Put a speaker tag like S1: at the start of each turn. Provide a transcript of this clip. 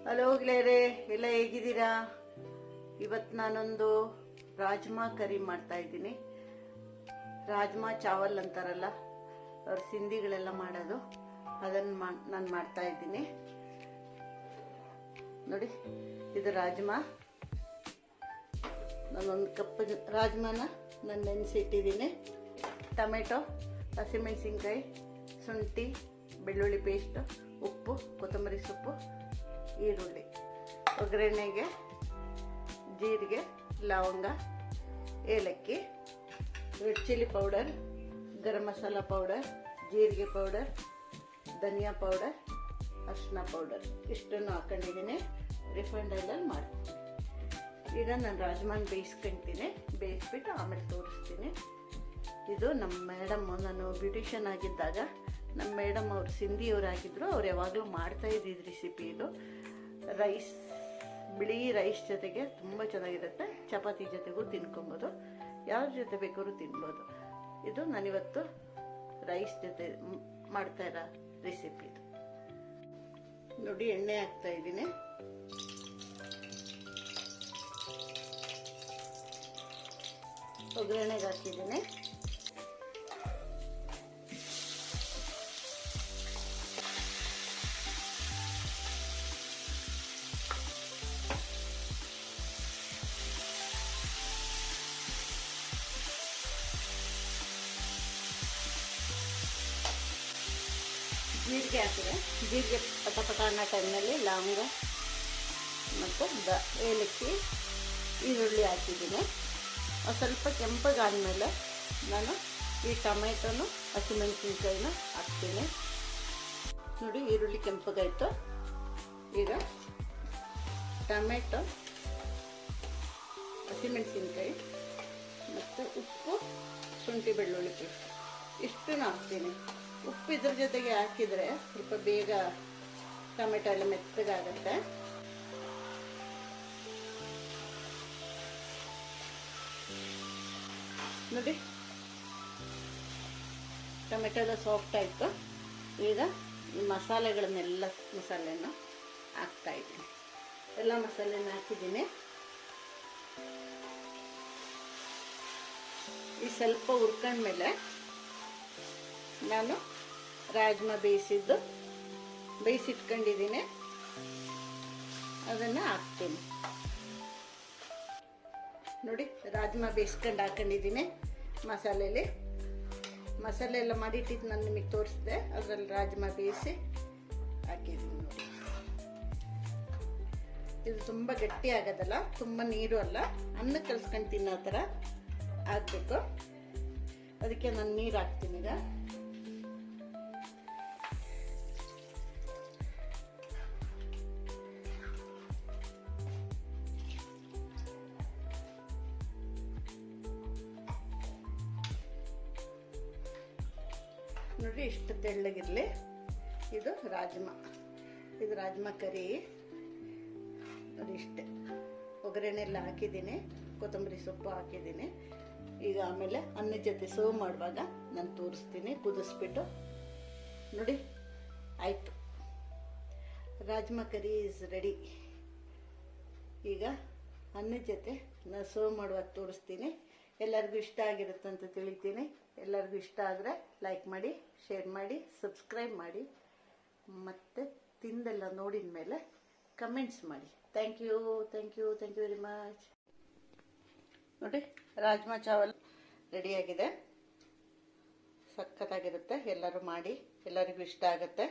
S1: Hello ಗೆಳೆಯರೇ, ಎಲ್ಲ ಹೇಗಿದ್ದೀರಾ? ಇವತ್ತು ನಾನೊಂದು ರಾಜ್ಮಾ ಕರಿ ಮಾಡ್ತಾ ಇದ್ದೀನಿ. ರಾಜ್ಮಾ ಚಾವಲ್ ಅಂತಾರಲ್ಲ, ಅವ್ರ ಸಿಂಧಿಗಳೆಲ್ಲ ಮಾಡೋದು, ಅದನ್ನು ನಾನು ಮಾಡ್ತಾ ಇದ್ದೀನಿ. ನೋಡಿ, ಇದು ರಾಜ್ಮಾ. ನಾನೊಂದು ಕಪ್ ರಾಜ್ಮಾನ ನಾನು ನೆನೆಸಿಟ್ಟಿದ್ದೀನಿ. ಟೊಮೆಟೊ, ಹಸಿಮೆಣಸಿನ್ಕಾಯಿ, ಶುಂಠಿ, ಬೆಳ್ಳುಳ್ಳಿ ಪೇಸ್ಟು, ಉಪ್ಪು, ಕೊತ್ತಂಬರಿ ಸೊಪ್ಪು, ಈರುಳ್ಳಿ. ಒಗ್ಗರಣೆಗೆ ಜೀರಿಗೆ, ಲವಂಗ, ಏಲಕ್ಕಿ, red chilli powder, garam masala powder, ಜೀರಿಗೆ ಪೌಡರ್, ಧನಿಯಾ ಪೌಡರ್, ಅರಿಶಿನ ಪೌಡರ್ ಇಷ್ಟನ್ನು ಹಾಕೊಂಡಿದ್ದೀನಿ. ರಿಫೈಂಡ್ ಆಯಿಲಲ್ಲಿ ಮಾಡ್ತೀನಿ. ಈಗ ನಾನು ರಾಜ್ಮಾನ ಬೇಯಿಸ್ಕೊಳ್ತೀನಿ. ಬೇಯಿಸ್ಬಿಟ್ಟು ಆಮೇಲೆ ತೋರಿಸ್ತೀನಿ. ಇದು ನಮ್ಮ ಮೇಡಮ್ಮು, ನಾನು ಬ್ಯೂಟಿಷಿಯನ್ ಆಗಿದ್ದಾಗ ನಮ್ಮ ಮೇಡಮ್ ಅವ್ರು ಸಿಂಧಿಯವರಾಗಿದ್ದರು. ಅವ್ರು ಯಾವಾಗಲೂ ಮಾಡ್ತಾ ಇದ್ದಿದ್ದು ರೆಸಿಪಿ ಇದು. ರೈಸ್, ಬಿಳಿ ರೈಸ್ ಜೊತೆಗೆ ತುಂಬ ಚೆನ್ನಾಗಿರುತ್ತೆ. ಚಪಾತಿ ಜೊತೆಗೂ ತಿನ್ಕೊಬೋದು, ಯಾವ್ರ ಜೊತೆ ಬೇಕಾದ್ರೂ ತಿನ್ಬೋದು. ಇದು ನಾನಿವತ್ತು ರೈಸ್ ಜೊತೆ ಮಾಡ್ತಾ ಇರೋ ರೆಸಿಪಿ ಇದು. ನೋಡಿ, ಎಣ್ಣೆ ಹಾಕ್ತಾ ಇದ್ದೀನಿ. ಒಗ್ಗರಣೆಗೆ ಹಾಕಿದ್ದೀನಿ. ಜೀರಿಗೆ ಹಾಕಿದೆ. ಜೀರಿಗೆ ಪಟ ಪಟ ಅನ್ನೋ ಟೈಮ್ನಲ್ಲಿ ಲವಂಗ ಮತ್ತು ಏಲಕ್ಕಿ, ಈರುಳ್ಳಿ ಹಾಕಿದ್ದೀನಿ. ಸ್ವಲ್ಪ ಕೆಂಪಗಾದ್ಮೇಲೆ ನಾನು ಈ ಟೊಮೆಟೊನು ಹಸಿಮೆಣಸಿನ್ಕಾಯಿನ ಹಾಕ್ತೀನಿ. ನೋಡಿ, ಈರುಳ್ಳಿ ಕೆಂಪಗಾಯಿತು. ಈಗ ಟೊಮೆಟೊ, ಹಸಿಮೆಣಸಿನ್ಕಾಯಿ ಮತ್ತು ಉಪ್ಪು, ಶುಂಠಿ, ಬೆಳ್ಳುಳ್ಳಿ ಪೇಸ್ಟ್ ಇಷ್ಟನ್ನು ಹಾಕ್ತೀನಿ. ಉಪ್ಪು ಇದ್ರ ಜೊತೆಗೆ ಹಾಕಿದರೆ ಸ್ವಲ್ಪ ಬೇಗ ಟೊಮೆಟೊ ಎಲ್ಲ ಮೆತ್ತಗಾಗತ್ತೆ. ನೋಡಿ, ಟೊಮೆಟೊ ಎಲ್ಲ ಸಾಫ್ಟ್ ಆಯಿತು. ಈಗ ಈ ಮಸಾಲೆಗಳನ್ನೆಲ್ಲ ಹಾಕ್ತಾ ಇದ್ದೀನಿ. ಎಲ್ಲ ಮಸಾಲೆನ ಹಾಕಿದ್ದೀನಿ. ಈ ಸ್ವಲ್ಪ ಹುರ್ಕೊಂಡ್ಮೇಲೆ ನಾನು ರಾಜ್ಮಾ ಬೇಯಿಸಿಟ್ಕೊಂಡಿದ್ದೀನಿ, ಅದನ್ನು ಹಾಕ್ತೀನಿ. ನೋಡಿ, ರಾಜ್ಮಾ ಬೇಯಿಸ್ಕೊಂಡು ಹಾಕೊಂಡಿದ್ದೀನಿ. ಮಸಾಲೆ ಎಲ್ಲ ಮಾಡಿಟ್ಟಿದ್ದು ನಾನು ನಿಮಗೆ ತೋರಿಸಿದೆ. ಅದರಲ್ಲಿ ರಾಜ್ಮಾ ಬೇಯಿಸಿ ಹಾಕಿದ್ದೀನಿ. ನೋಡಿ, ಇದು ತುಂಬ ಗಟ್ಟಿ ಆಗೋದಲ್ಲ, ತುಂಬ ನೀರು ಅಲ್ಲ, ಅನ್ನ ಕಲ್ಸ್ಕೊಂಡು ತಿನ್ನೋ ಥರ ಆಗಬೇಕು. ಅದಕ್ಕೆ ನಾನು ನೀರು ಹಾಕ್ತೀನಿ. ಈಗ ನೋಡಿ, ಇಷ್ಟು ತೆಳ್ಳಗಿರಲಿ. ಇದು ರಾಜ್ಮಾ ಕರಿ. ನೋಡಿ, ಇಷ್ಟೇ. ಒಗ್ಗರಣೆ ಎಲ್ಲ ಹಾಕಿದ್ದೀನಿ, ಕೊತ್ತಂಬರಿ ಸೊಪ್ಪು ಹಾಕಿದ್ದೀನಿ. ಈಗ ಆಮೇಲೆ ಅನ್ನದ ಜೊತೆ ಸರ್ವ್ ಮಾಡುವಾಗ ನಾನು ತೋರಿಸ್ತೀನಿ, ಕುದಿಸ್ಬಿಟ್ಟು. ನೋಡಿ, ಆಯಿತು, ರಾಜ್ಮಾ ಕರಿ ಈಸ್ ರೆಡಿ. ಈಗ ಅನ್ನದ ಜೊತೆ ನಾನು ಸರ್ವ್ ಮಾಡುವಾಗ ತೋರಿಸ್ತೀನಿ. ಎಲ್ಲರಿಗೂ ಇಷ್ಟ ಆಗಿರುತ್ತೆ ಅಂತ ತಿಳಿತೀನಿ. ಎಲ್ಲರಿಗೂ ಇಷ್ಟ ಆದರೆ ಲೈಕ್ ಮಾಡಿ, ಶೇರ್ ಮಾಡಿ, ಸಬ್ಸ್ಕ್ರೈಬ್ ಮಾಡಿ, ಮತ್ತು ತಿಂದೆಲ್ಲ ನೋಡಿದ ಮೇಲೆ ಕಮೆಂಟ್ಸ್ ಮಾಡಿ. Thank you very much. ನೋಡಿ, ರಾಜ್ಮಾ ಚಾವಲ್ ರೆಡಿಯಾಗಿದೆ. ಸಖತ್ತಾಗಿರುತ್ತೆ. ಎಲ್ಲರೂ ಮಾಡಿ, ಎಲ್ಲರಿಗೂ ಇಷ್ಟ ಆಗುತ್ತೆ.